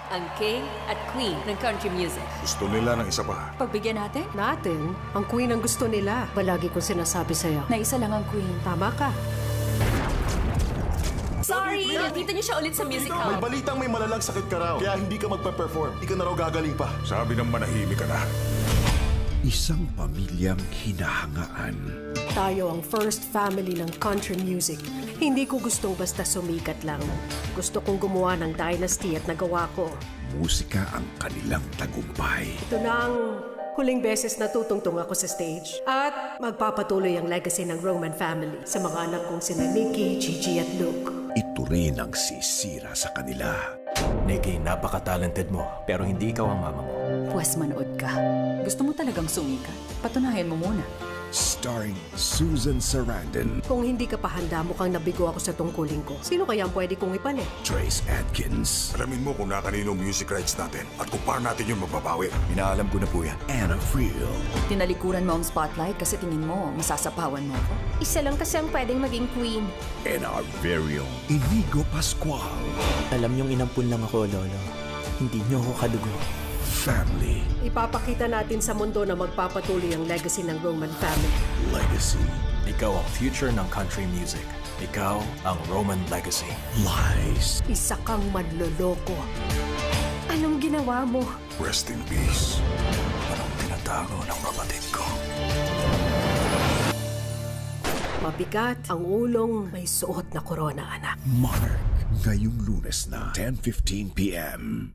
ang king at queen ng country music. Gusto nila ng isa pa. Pagbigyan natin, Natin, ang queen ang gusto nila. Palagi kong sinasabi sa'yo. na isa lang ang queen. Tama ka. Sorry! Nakita niyo siya ulit sa May musical. balitang may malalang sakit ka raw, kaya hindi ka magpa-perform. Hindi ka na raw gagaling pa. Sabi ng manahimik ka na. Isang pamilyang hinahangaan. Tayo ang first family ng country music. Hindi ko gustong basta sumikat lang. Gusto kong gumawa ng dynasty at nagawa ko. Musika ang kanilang tagumpay. Ito na ang huling beses na tutungtong ako sa stage. At magpapatuloy ang legacy ng Roman family sa mga anak kong sina Nikki, Gigi at Luke. Ito rin ang sisira sa kanila. Nikki, napaka-talented mo, pero hindi ikaw ang mama mo. Puwes manood ka. Gusto mo talagang sumikat? Patunayan mo muna. Starring Susan Sarandon, Kung hindi ka pa handa, mukhang nabigo ako sa tungkulin ko. Sino kaya ang pwede kong ipalit? Trace Adkins, Alamin mo kung nakanino music rights natin at kung paano natin yung magbabawi. Inaalam ko na po yan. Anna Friel, Tinalikuran mo ang spotlight kasi tingin mo masasapawan mo ako. Isa lang kasi ang pwedeng maging queen. and our very own Inigo Pascual. Alam niyong inampun lang ako, Lolo. Hindi niyo ako kadugo. Family Ipapakita natin sa mundo na magpapatuloy ang legacy ng Roman family. Legacy Ikaw ang future ng country music. Ikaw ang Roman legacy. Lies. Isa kang manloloko. Anong ginawa mo? Rest in peace. Anong tinatago ng kapatid ko? Mabigat ang ulong may suot na korona, anak. Monarch ngayong Lunes na 10:15 p.m.